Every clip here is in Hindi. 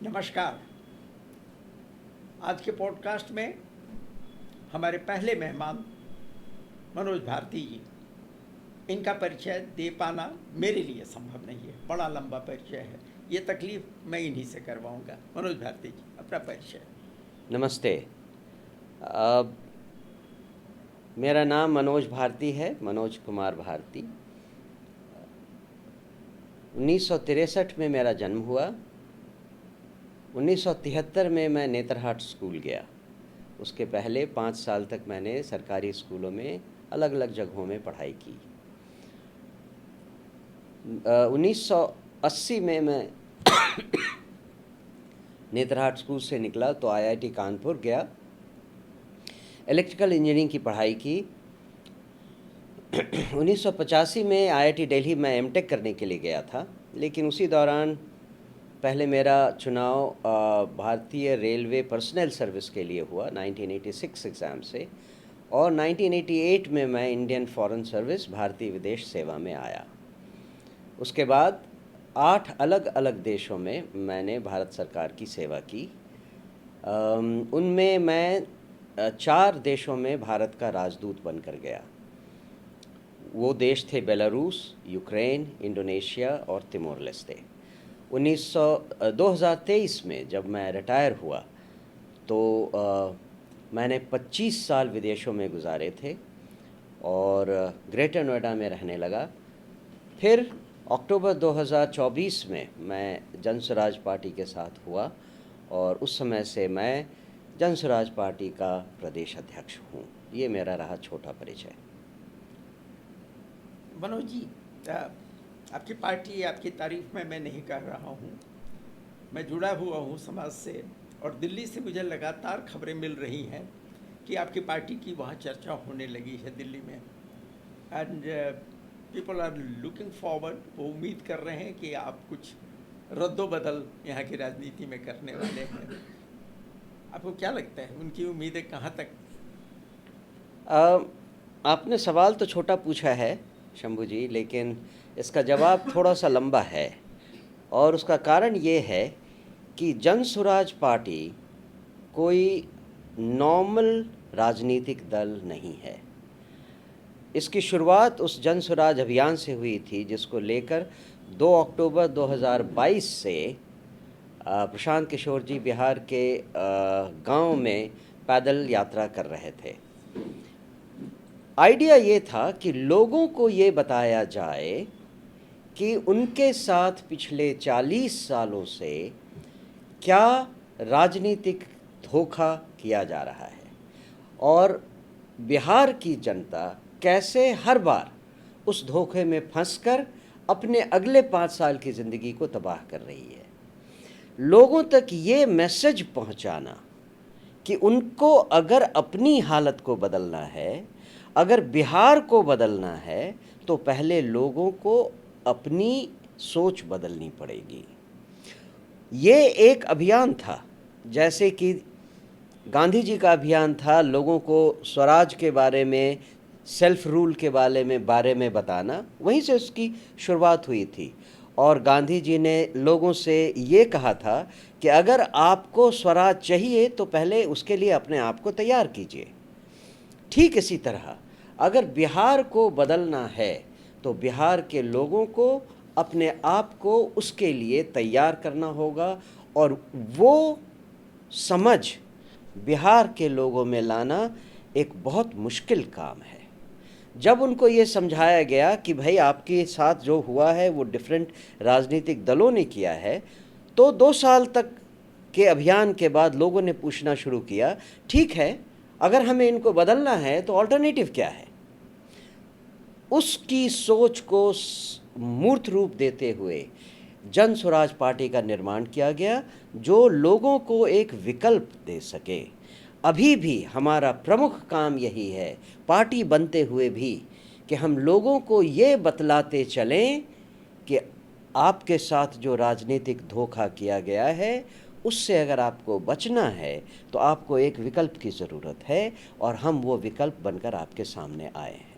नमस्कार। आज के पॉडकास्ट में हमारे पहले मेहमान मनोज भारती जी। इनका परिचय दे पाना मेरे लिए संभव नहीं है, बड़ा लंबा परिचय है। ये तकलीफ मैं इन्हीं से करवाऊंगा। मनोज भारती जी, अपना परिचय। नमस्ते। मेरा नाम मनोज भारती है, मनोज कुमार भारती। 1963 में मेरा जन्म हुआ। 1973 में मैं नेतरहाट स्कूल गया। उसके पहले 5 साल तक मैंने सरकारी स्कूलों में अलग अलग जगहों में पढ़ाई की। 1980 में मैं नेतरहाट स्कूल से निकला तो आईआईटी कानपुर गया, इलेक्ट्रिकल इंजीनियरिंग की पढ़ाई की। 1985 में आईआईटी दिल्ली में एमटेक करने के लिए गया था, लेकिन उसी दौरान पहले मेरा चुनाव भारतीय रेलवे पर्सनल सर्विस के लिए हुआ 1986 एग्ज़ाम से, और 1988 में मैं इंडियन फॉरेन सर्विस भारतीय विदेश सेवा में आया। उसके बाद 8 अलग अलग देशों में मैंने भारत सरकार की सेवा की। उनमें मैं 4 देशों में भारत का राजदूत बनकर गया। वो देश थे बेलारूस, यूक्रेन, इंडोनेशिया और तिमोर लेस्ते। 2023 में जब मैं रिटायर हुआ तो मैंने 25 साल विदेशों में गुजारे थे और ग्रेटर नोएडा में रहने लगा। फिर अक्टूबर 2024 में मैं जन स्वराज पार्टी के साथ हुआ और उस समय से मैं जन स्वराज पार्टी का प्रदेश अध्यक्ष हूँ। ये मेरा रहा छोटा परिचय। मनोज जी, आपकी पार्टी, आपकी तारीफ में मैं नहीं कर रहा हूँ। मैं जुड़ा हुआ हूँ समाज से, और दिल्ली से मुझे लगातार खबरें मिल रही हैं कि आपकी पार्टी की वहाँ चर्चा होने लगी है दिल्ली में। And people are looking forward. वो उम्मीद कर रहे हैं कि आप कुछ रद्दोबदल यहाँ की राजनीति में करने वाले हैं। आपको क्या लगता है, उनकी उम्मीदें कहाँ तक? आपने सवाल तो छोटा पूछा है शंभू जी, लेकिन इसका जवाब थोड़ा सा लंबा है, और उसका कारण ये है कि जन स्वराज पार्टी कोई नॉर्मल राजनीतिक दल नहीं है। इसकी शुरुआत उस जन स्वराज अभियान से हुई थी जिसको लेकर 2 अक्टूबर 2022 से प्रशांत किशोर जी बिहार के गांव में पैदल यात्रा कर रहे थे। आइडिया ये था कि लोगों को ये बताया जाए कि उनके साथ पिछले 40 सालों से क्या राजनीतिक धोखा किया जा रहा है और बिहार की जनता कैसे हर बार उस धोखे में फंसकर अपने अगले 5 साल की ज़िंदगी को तबाह कर रही है। लोगों तक ये मैसेज पहुंचाना कि उनको अगर अपनी हालत को बदलना है, अगर बिहार को बदलना है, तो पहले लोगों को अपनी सोच बदलनी पड़ेगी। ये एक अभियान था, जैसे कि गांधी जी का अभियान था लोगों को स्वराज के बारे में, सेल्फ रूल के बारे में बताना। वहीं से उसकी शुरुआत हुई थी, और गांधी जी ने लोगों से ये कहा था कि अगर आपको स्वराज चाहिए तो पहले उसके लिए अपने आप को तैयार कीजिए। ठीक इसी तरह अगर बिहार को बदलना है तो बिहार के लोगों को अपने आप को उसके लिए तैयार करना होगा, और वो समझ बिहार के लोगों में लाना एक बहुत मुश्किल काम है। जब उनको ये समझाया गया कि भाई आपके साथ जो हुआ है वो डिफरेंट राजनीतिक दलों ने किया है, तो 2 साल तक के अभियान के बाद लोगों ने पूछना शुरू किया, ठीक है, अगर हमें इनको बदलना है तो ऑल्टरनेटिव क्या है। उसकी सोच को मूर्त रूप देते हुए जन स्वराज पार्टी का निर्माण किया गया, जो लोगों को एक विकल्प दे सके। अभी भी हमारा प्रमुख काम यही है, पार्टी बनते हुए भी, कि हम लोगों को ये बतलाते चलें कि आपके साथ जो राजनीतिक धोखा किया गया है उससे अगर आपको बचना है तो आपको एक विकल्प की ज़रूरत है, और हम वो विकल्प बनकर आपके सामने आए हैं।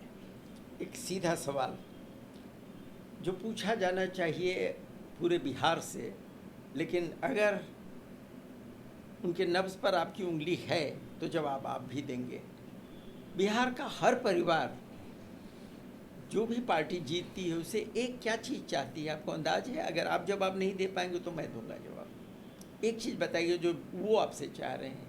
एक सीधा सवाल जो पूछा जाना चाहिए पूरे बिहार से, लेकिन अगर उनके नब्ज़ पर आपकी उंगली है तो जवाब आप भी देंगे। बिहार का हर परिवार, जो भी पार्टी जीतती है, उसे एक क्या चीज़ चाहती है, आपको अंदाज है? अगर आप जवाब नहीं दे पाएंगे तो मैं दूंगा जवाब। एक चीज़ बताइए जो वो आपसे चाह रहे हैं।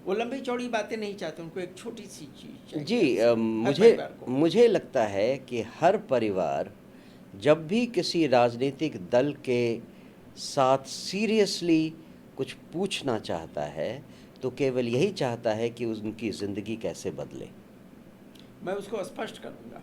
वो लंबी चौड़ी बातें नहीं चाहते, उनको एक छोटी सी चीज़ चाहिए जी, आपसे, हर मुझे परिवार को। मुझे लगता है कि हर परिवार जब भी किसी राजनीतिक दल के साथ सीरियसली कुछ पूछना चाहता है तो केवल यही चाहता है कि उनकी ज़िंदगी कैसे बदले। मैं उसको स्पष्ट करूंगा।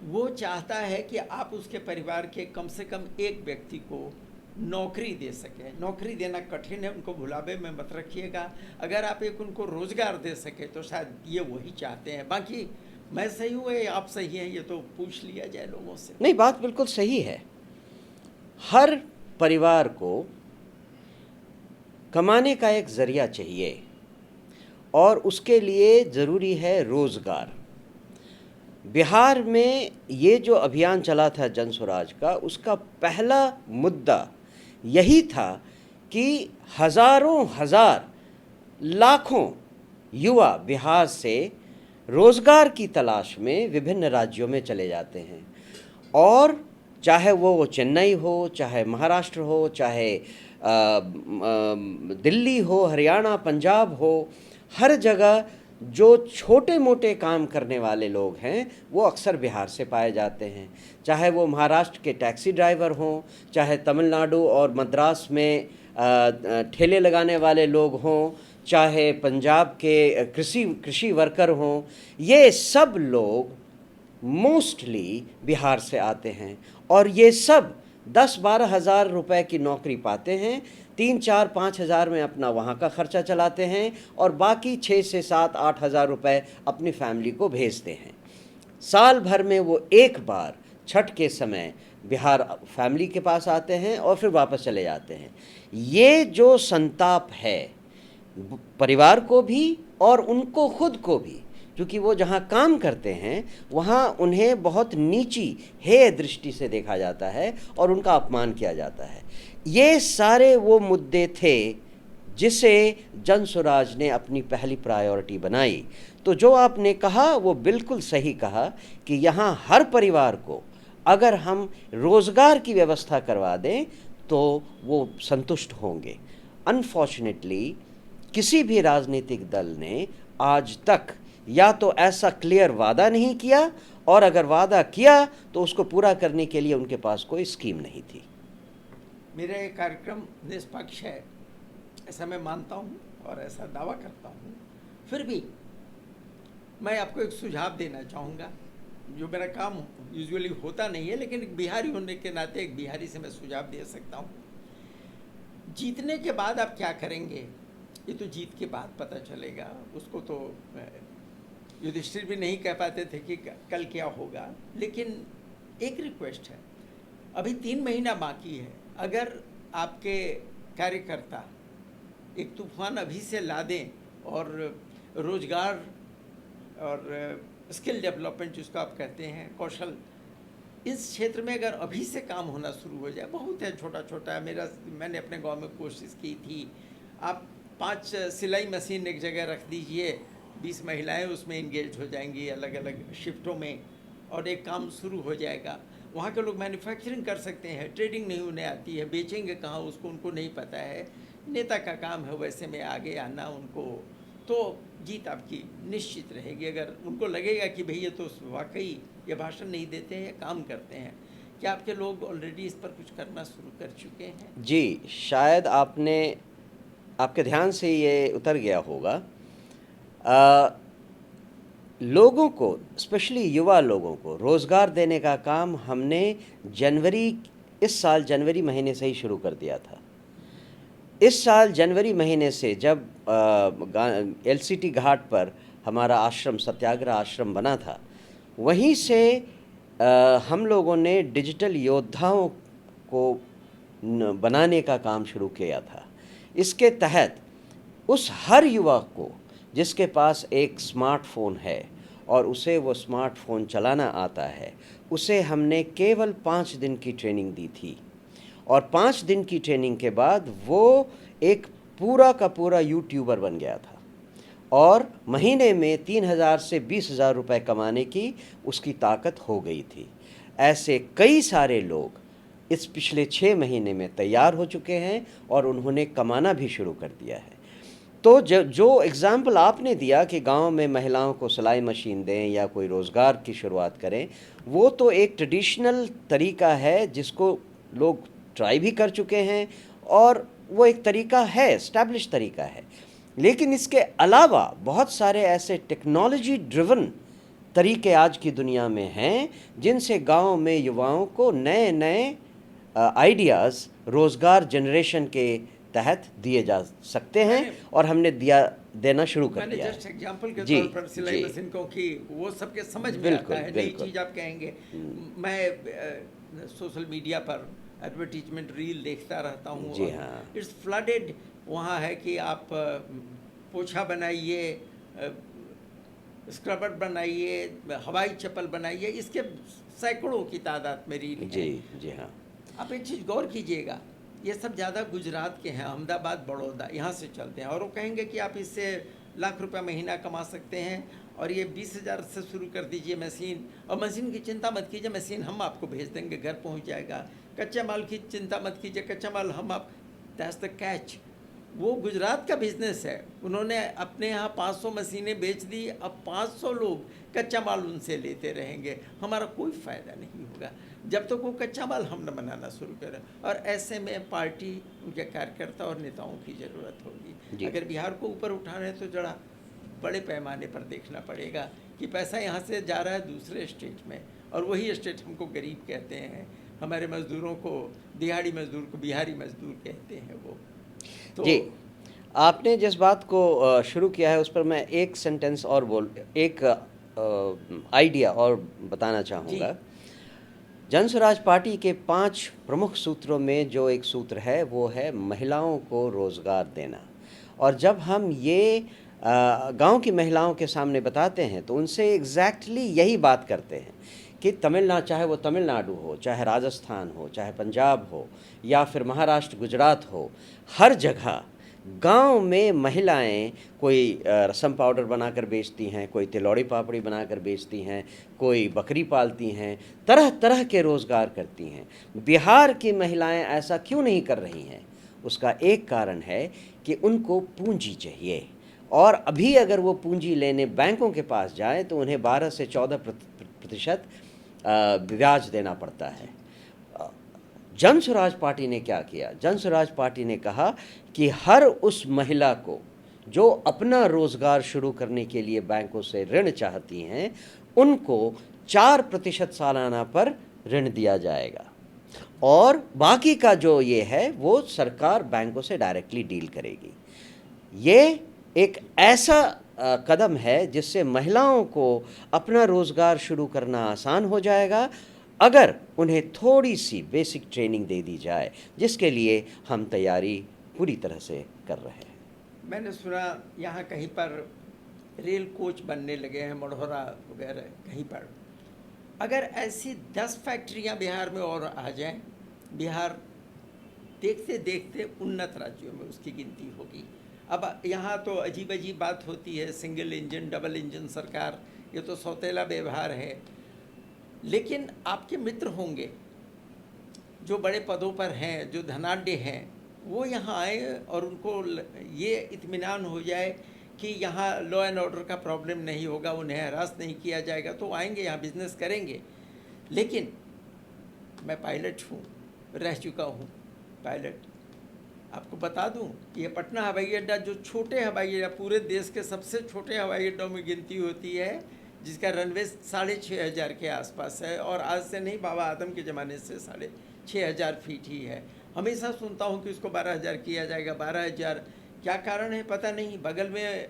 वो चाहता है कि आप उसके परिवार के कम से कम एक व्यक्ति को नौकरी दे सके। नौकरी देना कठिन है, उनको भुलावे में मत रखिएगा। अगर आप एक उनको रोजगार दे सके तो शायद ये वही चाहते हैं। बाकी मैं सही हूँ या आप सही हैं, ये तो पूछ लिया जाए लोगों से। नहीं, बात बिल्कुल सही है। हर परिवार को कमाने का एक ज़रिया चाहिए और उसके लिए ज़रूरी है रोज़गार। बिहार में ये जो अभियान चला था जन स्वराज का, उसका पहला मुद्दा यही था कि हज़ारों हज़ार लाखों युवा बिहार से रोज़गार की तलाश में विभिन्न राज्यों में चले जाते हैं, और चाहे वो चेन्नई हो, चाहे महाराष्ट्र हो, चाहे दिल्ली हो, हरियाणा, पंजाब हो, हर जगह जो छोटे मोटे काम करने वाले लोग हैं वो अक्सर बिहार से पाए जाते हैं। चाहे वो महाराष्ट्र के टैक्सी ड्राइवर हों, चाहे तमिलनाडु और मद्रास में ठेले लगाने वाले लोग हों, चाहे पंजाब के कृषि वर्कर हों, ये सब लोग मोस्टली बिहार से आते हैं और ये सब 10-12 हज़ार रुपए की नौकरी पाते हैं, 3-4-5 हज़ार में अपना वहाँ का खर्चा चलाते हैं और बाकी 6 से 7-8 हज़ार रुपये अपनी फैमिली को भेजते हैं। साल भर में वो एक बार छठ के समय बिहार फैमिली के पास आते हैं और फिर वापस चले जाते हैं। ये जो संताप है परिवार को भी और उनको खुद को भी, क्योंकि वो जहाँ काम करते हैं वहाँ उन्हें बहुत नीची हेय दृष्टि से देखा जाता है और उनका अपमान किया जाता है। ये सारे वो मुद्दे थे जिसे जन स्वराज ने अपनी पहली प्रायोरिटी बनाई। तो जो आपने कहा वो बिल्कुल सही कहा कि यहाँ हर परिवार को अगर हम रोज़गार की व्यवस्था करवा दें तो वो संतुष्ट होंगे। अनफॉर्चुनेटली किसी भी राजनीतिक दल ने आज तक या तो ऐसा क्लियर वादा नहीं किया, और अगर वादा किया तो उसको पूरा करने के लिए उनके पास कोई स्कीम नहीं थी। मेरा ये कार्यक्रम निष्पक्ष है, ऐसा मैं मानता हूँ और ऐसा दावा करता हूँ। फिर भी मैं आपको एक सुझाव देना चाहूँगा, जो मेरा काम यूजुअली होता नहीं है, लेकिन एक बिहारी होने के नाते एक बिहारी से मैं सुझाव दे सकता हूँ। जीतने के बाद आप क्या करेंगे ये तो जीत के बाद पता चलेगा। उसको तो युधिष्ठिर भी नहीं कह पाते थे कि कल क्या होगा। लेकिन एक रिक्वेस्ट है, अभी 3 महीना बाकी है। अगर आपके कार्यकर्ता एक तूफान अभी से ला दें और रोजगार और स्किल डेवलपमेंट जिसको आप कहते हैं, कौशल, इस क्षेत्र में अगर अभी से काम होना शुरू हो जाए, बहुत है छोटा छोटा। मैंने अपने गांव में कोशिश की थी। आप 5 सिलाई मशीन एक जगह रख दीजिए, 20 महिलाएं उसमें इंगेज हो जाएंगी अलग अलग शिफ्टों में, और एक काम शुरू हो जाएगा। वहाँ के लोग मैन्युफैक्चरिंग कर सकते हैं, ट्रेडिंग नहीं उन्हें आती है, बेचेंगे कहाँ उसको उनको नहीं पता है। नेता का काम है वैसे में आगे आना उनको, तो जीत आपकी निश्चित रहेगी। अगर उनको लगेगा कि भैया तो वाकई ये भाषण नहीं देते हैं, काम करते हैं। क्या आपके लोग ऑलरेडी इस पर कुछ करना शुरू कर चुके हैं? जी, शायद आपके ध्यान से ये उतर गया होगा। लोगों को, स्पेशली युवा लोगों को रोज़गार देने का काम हमने इस साल जनवरी महीने से ही शुरू कर दिया था। इस साल जनवरी महीने से जब एलसीटी घाट पर हमारा आश्रम, सत्याग्रह आश्रम बना था, वहीं से हम लोगों ने डिजिटल योद्धाओं को बनाने का काम शुरू किया था। इसके तहत उस हर युवा को जिसके पास एक स्मार्टफ़ोन है और उसे वो स्मार्टफ़ोन चलाना आता है, उसे हमने केवल 5 दिन की ट्रेनिंग दी थी, और 5 दिन की ट्रेनिंग के बाद वो एक पूरा का पूरा यूट्यूबर बन गया था और महीने में 3,000 से 20,000 रुपए कमाने की उसकी ताकत हो गई थी। ऐसे कई सारे लोग इस पिछले 6 महीने में तैयार हो चुके हैं और उन्होंने कमाना भी शुरू कर दिया है। तो जो एग्ज़ाम्पल आपने दिया कि गांव में महिलाओं को सिलाई मशीन दें या कोई रोज़गार की शुरुआत करें, वो तो एक ट्रेडिशनल तरीका है जिसको लोग ट्राई भी कर चुके हैं और वो एक तरीका है, एस्टैब्लिश तरीका है। लेकिन इसके अलावा बहुत सारे ऐसे टेक्नोलॉजी ड्रिवन तरीके आज की दुनिया में हैं जिनसे गांव में युवाओं को नए नए आइडियाज़ रोज़गार जनरेशन के तहत दिए जा सकते हैं और हमने देना शुरू कर दिया है। जस्ट एग्जांपल के जी, तौर पर सिलाई जी। मशीन को कि वो सबके समझ में बिल्कुल, आता है, नई बिल्कुल। चीज़ आप कहेंगे। मैं सोशल मीडिया पर एडवर्टीजमेंट रील देखता रहता हूँ। जी हाँ। It's flooded. वहाँ है कि आप पोछा बनाइए, स्क्रबर बनाइए, हवाई चप्पल बनाइए, इसके सैकड़ों की तादाद में रील जी है। जी हाँ। आप एक चीज़ गौर कीजिएगा, ये सब ज़्यादा गुजरात के हैं, अहमदाबाद, बड़ौदा, यहाँ से चलते हैं और वो कहेंगे कि आप इससे लाख रुपया महीना कमा सकते हैं और ये 20,000 से शुरू कर दीजिए मशीन, और मशीन की चिंता मत कीजिए, मशीन हम आपको भेज देंगे, घर पहुँच जाएगा। कच्चे माल की चिंता मत कीजिए, कच्चा माल हम आप, दैट्स द कैच। वो गुजरात का बिजनेस है। उन्होंने अपने यहाँ 500 मशीनें बेच दी, अब 500 लोग कच्चा माल उनसे लेते रहेंगे, हमारा कोई फ़ायदा नहीं होगा जब तक वो कच्चा माल हम न बनाना शुरू करें। और ऐसे में पार्टी, उनके कार्यकर्ता और नेताओं की ज़रूरत होगी। अगर बिहार को ऊपर उठाना है तो जरा बड़े पैमाने पर देखना पड़ेगा कि पैसा यहाँ से जा रहा है दूसरे स्टेट में, और वही स्टेट हमको गरीब कहते हैं, हमारे मज़दूरों को, दिहाड़ी मज़दूर को बिहारी मज़दूर कहते हैं वो। तो जी, आपने जिस बात को शुरू किया है उस पर मैं एक सेंटेंस और एक आइडिया और बताना चाहूँगा। जनसुराज पार्टी के 5 प्रमुख सूत्रों में जो एक सूत्र है वो है महिलाओं को रोज़गार देना। और जब हम ये गांव की महिलाओं के सामने बताते हैं तो उनसे एग्जैक्टली यही बात करते हैं कि चाहे वो तमिलनाडु हो, चाहे राजस्थान हो, चाहे पंजाब हो या फिर महाराष्ट्र, गुजरात हो, हर जगह गांव में महिलाएं कोई रसम पाउडर बनाकर बेचती हैं, कोई तिलौड़ी पापड़ी बनाकर बेचती हैं, कोई बकरी पालती हैं, तरह तरह के रोज़गार करती हैं। बिहार की महिलाएं ऐसा क्यों नहीं कर रही हैं? उसका एक कारण है कि उनको पूंजी चाहिए, और अभी अगर वो पूंजी लेने बैंकों के पास जाएं तो उन्हें 12 से 14% ब्याज देना पड़ता है। जनसुराज पार्टी ने क्या किया? जनसुराज पार्टी ने कहा कि हर उस महिला को जो अपना रोज़गार शुरू करने के लिए बैंकों से ऋण चाहती हैं, उनको 4% सालाना पर ऋण दिया जाएगा, और बाकी का जो ये है वो सरकार बैंकों से डायरेक्टली डील करेगी। ये एक ऐसा कदम है जिससे महिलाओं को अपना रोज़गार शुरू करना आसान हो जाएगा अगर उन्हें थोड़ी सी बेसिक ट्रेनिंग दे दी जाए, जिसके लिए हम तैयारी पूरी तरह से कर रहे हैं। मैंने सुना यहाँ कहीं पर रेल कोच बनने लगे हैं, मढ़ौरा वगैरह कहीं पर। अगर ऐसी 10 फैक्ट्रियाँ बिहार में और आ जाएं, बिहार देखते देखते उन्नत राज्यों में उसकी गिनती होगी। अब यहाँ तो अजीब अजीब बात होती है, सिंगल इंजन, डबल इंजन सरकार, ये तो सौतेला व्यवहार है। लेकिन आपके मित्र होंगे जो बड़े पदों पर हैं, जो धनाढ्य हैं, वो यहाँ आए और उनको ये इत्मीनान हो जाए कि यहाँ लॉ एंड ऑर्डर का प्रॉब्लम नहीं होगा, उन्हें हरास नहीं किया जाएगा, तो आएंगे यहाँ बिजनेस करेंगे। लेकिन मैं पायलट हूँ, रह चुका हूँ पायलट। आपको बता दूं, ये पटना हवाई अड्डा जो छोटे हवाई अड्डा, पूरे देश के सबसे छोटे हवाई अड्डों में गिनती होती है, जिसका रनवे 6,500 के आसपास है, और आज से नहीं, बाबा आदम के ज़माने से 6,500 फीट ही है। हमेशा सुनता हूँ कि उसको 12,000 किया जाएगा, 12,000। क्या कारण है पता नहीं। बगल में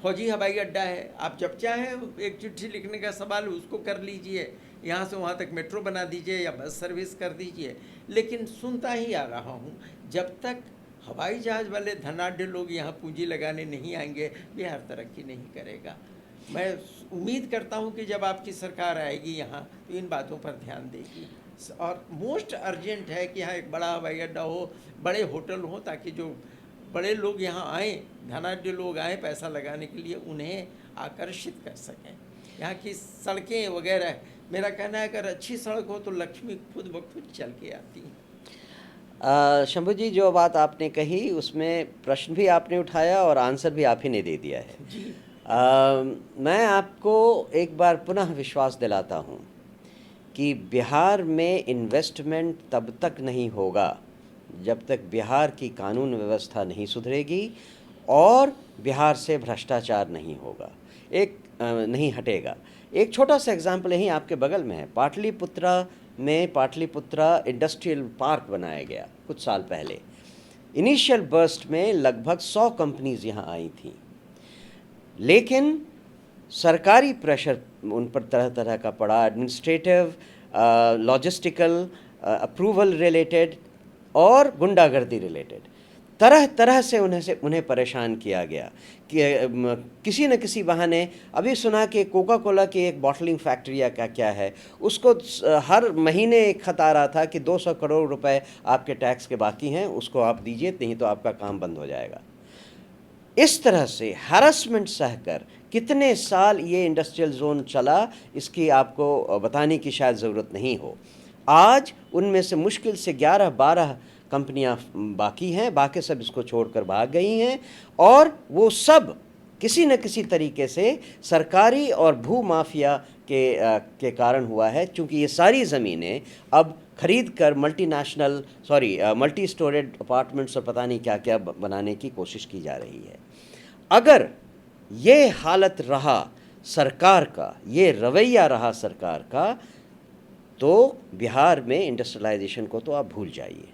फौजी हवाई अड्डा है, आप जब चाहें एक चिट्ठी लिखने का सवाल उसको कर लीजिए, यहाँ से वहाँ तक मेट्रो बना दीजिए या बस सर्विस कर दीजिए। लेकिन सुनता ही आ रहा हूँ, जब तक हवाई जहाज़ वाले धनाढ्य लोग यहाँ पूंजी लगाने नहीं आएंगे, बिहार तरक्की नहीं करेगा। मैं उम्मीद करता हूँ कि जब आपकी सरकार आएगी यहाँ तो इन बातों पर ध्यान देगी। और मोस्ट अर्जेंट है कि यहाँ एक बड़ा हवाई अड्डा हो, बड़े होटल हो, ताकि जो बड़े लोग यहाँ आएँ, धनाढ्य लोग आएँ पैसा लगाने के लिए, उन्हें आकर्षित कर सकें। यहाँ की सड़कें वगैरह, मेरा कहना है अगर अच्छी सड़क हो तो लक्ष्मी खुद ब खुद चल के आती है। शंभू जी, जो बात आपने कही उसमें प्रश्न भी आपने उठाया और आंसर भी आप ही ने दे दिया है। जी। मैं आपको एक बार पुनः विश्वास दिलाता हूँ कि बिहार में इन्वेस्टमेंट तब तक नहीं होगा जब तक बिहार की कानून व्यवस्था नहीं सुधरेगी और बिहार से भ्रष्टाचार नहीं होगा, नहीं हटेगा। एक छोटा सा एग्जाम्पल यहीं आपके बगल में है। पाटलिपुत्रा में पाटलिपुत्रा इंडस्ट्रियल पार्क बनाया गया कुछ साल पहले। इनिशियल बर्स्ट में लगभग 100 कंपनीज यहाँ आई थीं, लेकिन सरकारी प्रेशर उन पर तरह तरह का पड़ा, एडमिनिस्ट्रेटिव, लॉजिस्टिकल, अप्रूवल रिलेटेड और गुंडागर्दी रिलेटेड, तरह तरह से उन्हें परेशान किया गया कि किसी न किसी बहाने। अभी सुना कि कोका कोला की एक बॉटलिंग फैक्ट्री या क्या है, उसको हर महीने एक खत आ रहा था कि 200 करोड़ रुपए आपके टैक्स के बाकी हैं, उसको आप दीजिए, नहीं तो आपका काम बंद हो जाएगा। इस तरह से हैरेसमेंट सहकर कितने साल ये इंडस्ट्रियल जोन चला, इसकी आपको बताने की शायद ज़रूरत नहीं हो। आज उनमें से मुश्किल से 11-12 कंपनियां बाकी हैं, बाकी सब इसको छोड़कर भाग गई हैं, और वो सब किसी न किसी तरीके से सरकारी और भू माफिया के कारण हुआ है, क्योंकि ये सारी ज़मीनें अब खरीद कर मल्टी स्टोरेड अपार्टमेंट्स और पता नहीं क्या क्या बनाने की कोशिश की जा रही है। अगर ये हालत रहा सरकार का, ये रवैया रहा सरकार का, तो बिहार में इंडस्ट्रियलाइजेशन को तो आप भूल जाइए।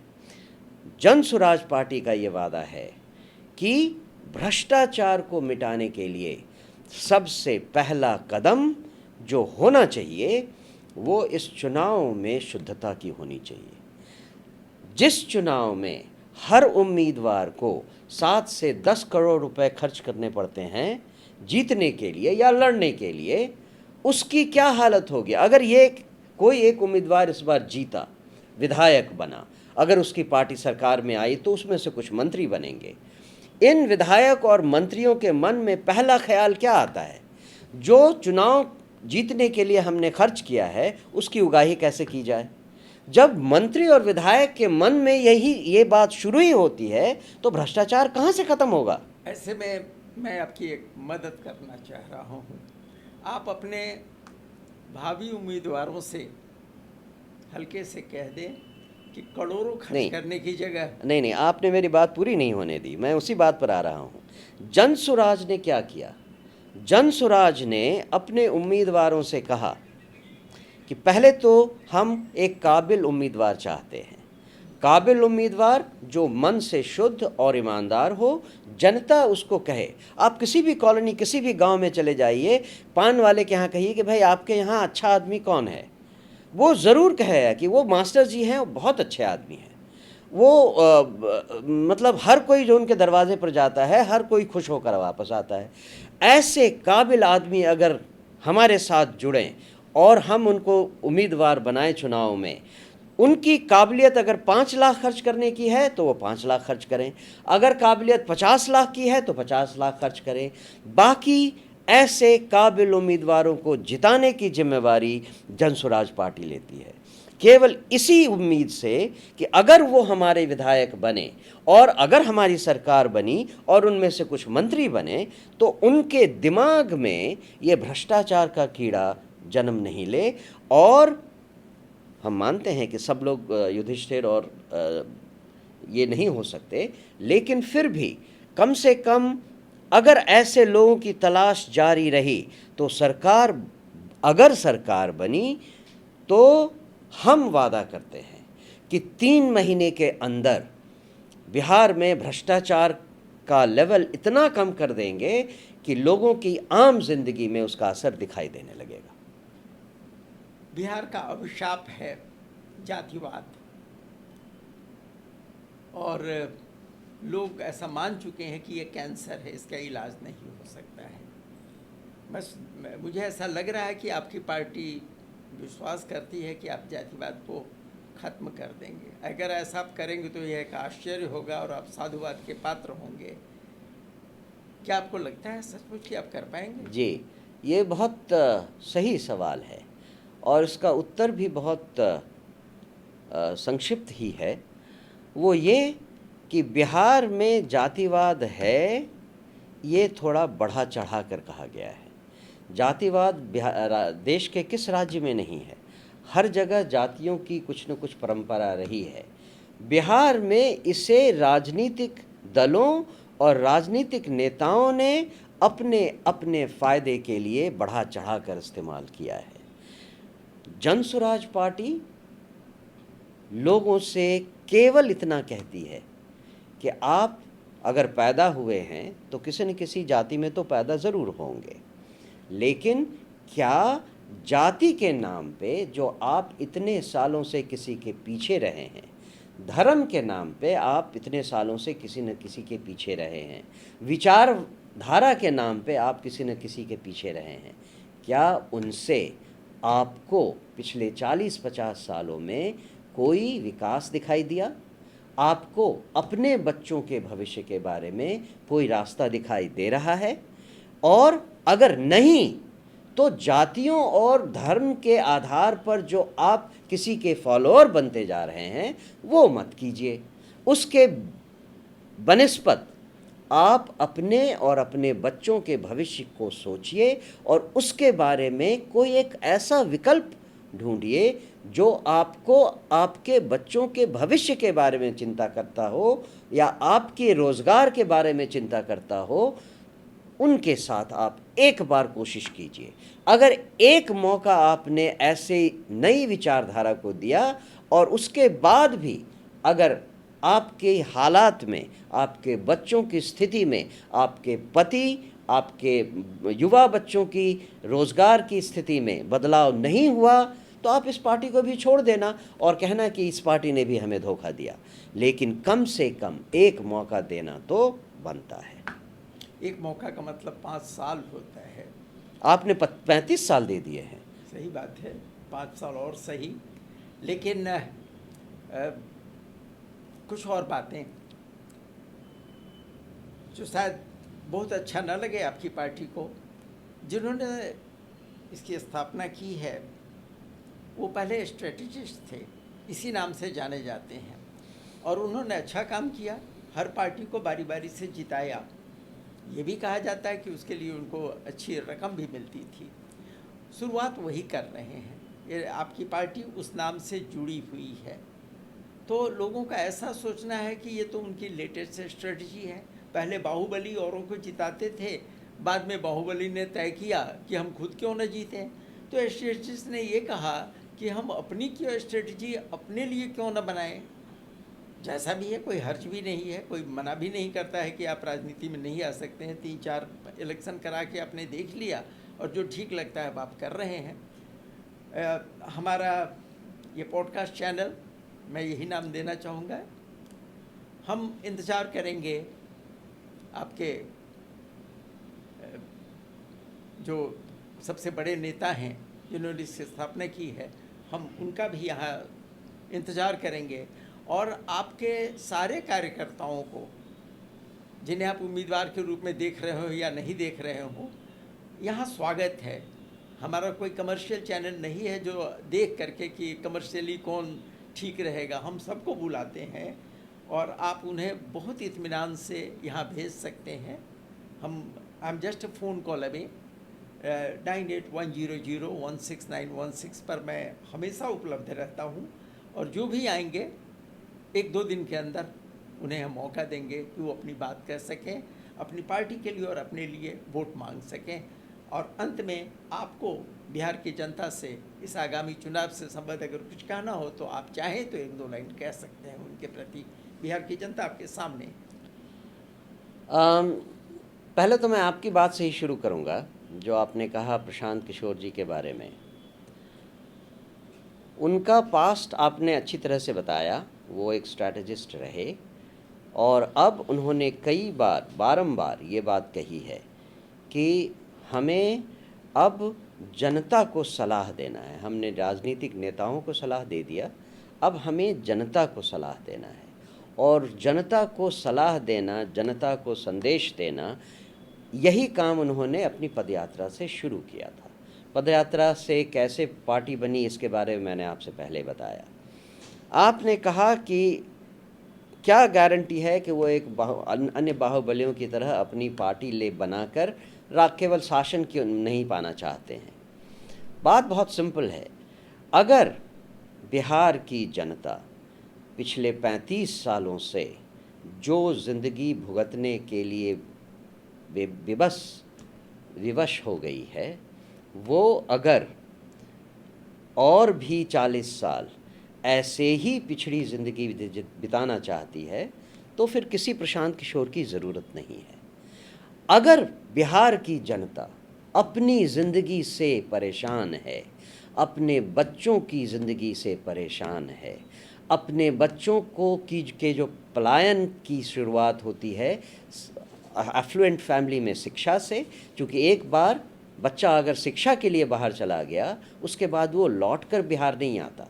जन स्वराज पार्टी का ये वादा है कि भ्रष्टाचार को मिटाने के लिए सबसे पहला कदम जो होना चाहिए वो इस चुनाव में शुद्धता की होनी चाहिए। जिस चुनाव में हर उम्मीदवार को 7 से 10 करोड़ रुपए खर्च करने पड़ते हैं जीतने के लिए या लड़ने के लिए, उसकी क्या हालत होगी। अगर ये कोई एक उम्मीदवार इस बार जीता, विधायक बना, अगर उसकी पार्टी सरकार में आई तो उसमें से कुछ मंत्री बनेंगे। इन विधायक और मंत्रियों के मन में पहला ख्याल क्या आता है? जो चुनाव जीतने के लिए हमने खर्च किया है उसकी उगाही कैसे की जाए। जब मंत्री और विधायक के मन में ये बात शुरू ही होती है तो भ्रष्टाचार कहाँ से खत्म होगा। ऐसे में मैं आपकी एक मदद करना चाह रहा हूँ। आप अपने भावी उम्मीदवारों से हल्के से कह दें कि करोड़ों खर्च करने की जगह नहीं, आपने मेरी बात पूरी नहीं होने दी, मैं उसी बात पर आ रहा हूँ। जन स्वराज ने क्या किया? जन स्वराज ने अपने उम्मीदवारों से कहा कि पहले तो हम एक काबिल उम्मीदवार चाहते हैं, काबिल उम्मीदवार जो मन से शुद्ध और ईमानदार हो, जनता उसको कहे। आप किसी भी कॉलोनी, किसी भी गांव में चले जाइए, पान वाले के यहाँ कहिए कि भाई आपके यहाँ अच्छा आदमी कौन है, वो ज़रूर कहेगा कि वो मास्टर जी हैं, वो बहुत अच्छे आदमी हैं। वो मतलब हर कोई जो उनके दरवाजे पर जाता है, हर कोई खुश होकर वापस आता है। ऐसे काबिल आदमी अगर हमारे साथ जुड़ें और हम उनको उम्मीदवार बनाएं चुनाव में, उनकी काबिलियत अगर 5 लाख खर्च करने की है तो वो 5 लाख खर्च करें, अगर काबिलियत 50 लाख की है तो 50 लाख खर्च करें। बाकी ऐसे काबिल उम्मीदवारों को जिताने की जिम्मेवारी जन स्वराज पार्टी लेती है, केवल इसी उम्मीद से कि अगर वो हमारे विधायक बने और अगर हमारी सरकार बनी और उनमें से कुछ मंत्री बने तो उनके दिमाग में ये भ्रष्टाचार का कीड़ा जन्म नहीं ले। और हम मानते हैं कि सब लोग युधिष्ठिर और ये नहीं हो सकते, लेकिन फिर भी कम से कम अगर ऐसे लोगों की तलाश जारी रही तो अगर सरकार बनी तो हम वादा करते हैं कि 3 महीने के अंदर बिहार में भ्रष्टाचार का लेवल इतना कम कर देंगे कि लोगों की आम जिंदगी में उसका असर दिखाई देने लगेगा। बिहार का अभिशाप है जातिवाद, और लोग ऐसा मान चुके हैं कि ये कैंसर है, इसका इलाज नहीं हो सकता है। बस मुझे ऐसा लग रहा है कि आपकी पार्टी विश्वास करती है कि आप जातिवाद को ख़त्म कर देंगे। अगर ऐसा आप करेंगे तो यह एक आश्चर्य होगा और आप साधुवाद के पात्र होंगे। क्या आपको लगता है सचमुच कि आप कर पाएंगे? जी, ये बहुत सही सवाल है और इसका उत्तर भी बहुत संक्षिप्त ही है। वो ये कि बिहार में जातिवाद है, ये थोड़ा बढ़ा चढ़ा कर कहा गया है। जातिवाद देश के किस राज्य में नहीं है? हर जगह जातियों की कुछ न कुछ परंपरा रही है। बिहार में इसे राजनीतिक दलों और राजनीतिक नेताओं ने अपने अपने फ़ायदे के लिए बढ़ा चढ़ा कर इस्तेमाल किया है। जनसुराज पार्टी लोगों से केवल इतना कहती है कि आप अगर पैदा हुए हैं तो किसी न किसी जाति में तो पैदा ज़रूर होंगे, लेकिन क्या जाति के नाम पे जो आप इतने सालों से किसी के पीछे रहे हैं, धर्म के नाम पे आप इतने सालों से किसी न किसी के पीछे रहे हैं, विचारधारा के नाम पे आप किसी न किसी के पीछे रहे हैं, क्या उनसे आपको पिछले 40-50 सालों में कोई विकास दिखाई दिया? आपको अपने बच्चों के भविष्य के बारे में कोई रास्ता दिखाई दे रहा है? और अगर नहीं तो जातियों और धर्म के आधार पर जो आप किसी के फॉलोअर बनते जा रहे हैं वो मत कीजिए। उसके बनिस्पत आप अपने और अपने बच्चों के भविष्य को सोचिए और उसके बारे में कोई एक ऐसा विकल्प ढूंढिए जो आपको आपके बच्चों के भविष्य के बारे में चिंता करता हो या आपके रोज़गार के बारे में चिंता करता हो। उनके साथ आप एक बार कोशिश कीजिए। अगर एक मौका आपने ऐसे नई विचारधारा को दिया और उसके बाद भी अगर आपके हालात में, आपके बच्चों की स्थिति में, आपके पति, आपके युवा बच्चों की रोज़गार की स्थिति में बदलाव नहीं हुआ तो आप इस पार्टी को भी छोड़ देना और कहना कि इस पार्टी ने भी हमें धोखा दिया। लेकिन कम से कम एक मौका देना तो बनता है। एक मौका का मतलब 5 साल होता है। आपने 35 साल दे दिए हैं। सही बात है, 5 साल और सही, लेकिन कुछ और बातें जो शायद बहुत अच्छा न लगे आपकी पार्टी को। जिन्होंने इसकी स्थापना की है वो पहले स्ट्रेटजिस्ट थे, इसी नाम से जाने जाते हैं, और उन्होंने अच्छा काम किया, हर पार्टी को बारी बारी से जिताया। ये भी कहा जाता है कि उसके लिए उनको अच्छी रकम भी मिलती थी। शुरुआत वही कर रहे हैं, ये आपकी पार्टी उस नाम से जुड़ी हुई है, तो लोगों का ऐसा सोचना है कि ये तो उनकी लेटेस्ट स्ट्रेटजी है। पहले बाहुबली औरों को जिताते थे, बाद में बाहुबली ने तय किया कि हम खुद क्यों न जीतें, तो स्ट्रेटजिस्ट ने ये कहा कि हम अपनी क्यों स्ट्रेटजी अपने लिए क्यों न बनाएं। जैसा भी है, कोई हर्ज भी नहीं है, कोई मना भी नहीं करता है कि आप राजनीति में नहीं आ सकते हैं। 3-4 इलेक्शन करा के आपने देख लिया और जो ठीक लगता है आप कर रहे हैं। हमारा ये पॉडकास्ट चैनल, मैं यही नाम देना चाहूँगा, हम इंतज़ार करेंगे आपके जो सबसे बड़े नेता हैं जिन्होंने इसकी स्थापना की है, हम उनका भी यहाँ इंतज़ार करेंगे और आपके सारे कार्यकर्ताओं को, जिन्हें आप उम्मीदवार के रूप में देख रहे हो या नहीं देख रहे हो, यहाँ स्वागत है। हमारा कोई कमर्शियल चैनल नहीं है जो देख करके कि कमर्शियली कौन ठीक रहेगा। हम सबको बुलाते हैं और आप उन्हें बहुत इत्मीनान से यहाँ भेज सकते हैं। I am just phone call away. 9810016916 पर मैं हमेशा उपलब्ध रहता हूँ और जो भी आएंगे 1-2 दिन के अंदर उन्हें हम मौका देंगे कि वो अपनी बात कह सकें, अपनी पार्टी के लिए और अपने लिए वोट मांग सकें। और अंत में आपको बिहार की जनता से इस आगामी चुनाव से संबंध अगर कुछ कहना हो तो आप चाहें तो 1-2 लाइन कह सकते हैं उनके प्रति। बिहार की जनता आपके सामने। पहले तो मैं आपकी बात से ही शुरू करूंगा, जो आपने कहा प्रशांत किशोर जी के बारे में। उनका पास्ट आपने अच्छी तरह से बताया। वो एक स्ट्रैटेजिस्ट रहे और अब उन्होंने कई बार बारंबार ये बात कही है कि हमें अब जनता को सलाह देना है। हमने राजनीतिक नेताओं को सलाह दे दिया, अब हमें जनता को सलाह देना है। और जनता को सलाह देना, जनता को संदेश देना, यही काम उन्होंने अपनी पदयात्रा से शुरू किया था। पदयात्रा से कैसे पार्टी बनी इसके बारे में मैंने आपसे पहले बताया। आपने कहा कि क्या गारंटी है कि वो एक अन्य बाहुबलियों की तरह अपनी पार्टी ले बनाकर केवल शासन क्यों नहीं पाना चाहते हैं। बात बहुत सिंपल है। अगर बिहार की जनता पिछले 35 सालों से जो ज़िंदगी भुगतने के लिए विवश हो गई है, वो अगर और भी 40 साल ऐसे ही पिछड़ी ज़िंदगी बिताना चाहती है तो फिर किसी प्रशांत किशोर की ज़रूरत नहीं है। अगर बिहार की जनता अपनी ज़िंदगी से परेशान है, अपने बच्चों की ज़िंदगी से परेशान है, अपने बच्चों को के जो पलायन की शुरुआत होती है एफ्लुएंट फैमिली में शिक्षा से, क्योंकि एक बार बच्चा अगर शिक्षा के लिए बाहर चला गया उसके बाद वो लौट कर बिहार नहीं आता।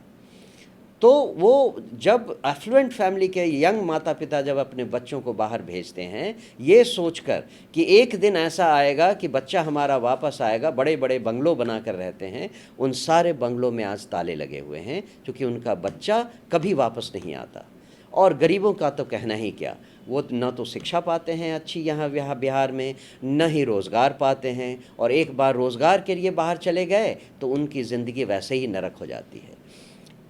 तो वो जब एफ्लुएंट फैमिली के यंग माता पिता जब अपने बच्चों को बाहर भेजते हैं ये सोचकर कि एक दिन ऐसा आएगा कि बच्चा हमारा वापस आएगा, बड़े बड़े बंगलों बनाकर रहते हैं, उन सारे बंगलों में आज ताले लगे हुए हैं क्योंकि उनका बच्चा कभी वापस नहीं आता। और गरीबों का तो कहना ही क्या, वो न तो शिक्षा पाते हैं अच्छी यहाँ बिहार में, न ही रोज़गार पाते हैं, और एक बार रोज़गार के लिए बाहर चले गए तो उनकी ज़िंदगी वैसे ही नरक हो जाती है।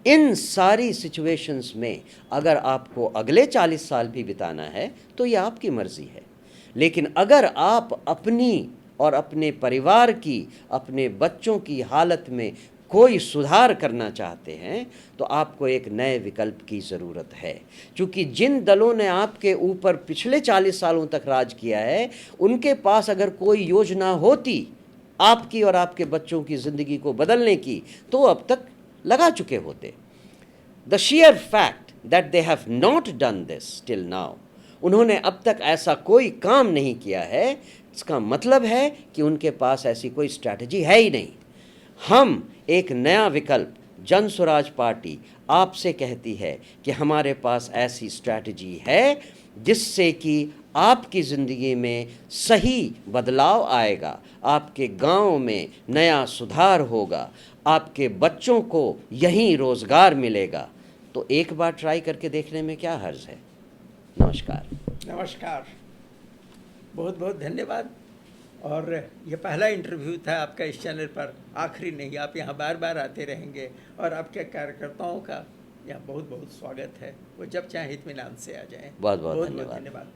इन सारी सिचुएशंस में अगर आपको अगले 40 साल भी बिताना है तो ये आपकी मर्ज़ी है, लेकिन अगर आप अपनी और अपने परिवार की, अपने बच्चों की हालत में कोई सुधार करना चाहते हैं तो आपको एक नए विकल्प की ज़रूरत है। क्योंकि जिन दलों ने आपके ऊपर पिछले 40 सालों तक राज किया है उनके पास अगर कोई योजना होती आपकी और आपके बच्चों की ज़िंदगी को बदलने की तो अब तक लगा चुके होते। The sheer fact that they have not done this till now, उन्होंने अब तक ऐसा कोई काम नहीं किया है, इसका मतलब है कि उनके पास ऐसी कोई स्ट्रैटेजी है ही नहीं। हम एक नया विकल्प जन स्वराज पार्टी आपसे कहती है कि हमारे पास ऐसी स्ट्रैटेजी है जिससे कि आपकी ज़िंदगी में सही बदलाव आएगा, आपके गांव में नया सुधार होगा, आपके बच्चों को यहीं रोज़गार मिलेगा। तो एक बार ट्राई करके देखने में क्या हर्ज है। नमस्कार। नमस्कार, बहुत बहुत धन्यवाद। और ये पहला इंटरव्यू था आपका इस चैनल पर, आखिरी नहीं। आप यहाँ बार बार आते रहेंगे और आपके कार्यकर्ताओं का यहाँ बहुत बहुत स्वागत है। वो जब चाहे इत्मीनान से आ जाएं। बहुत बहुत धन्यवाद।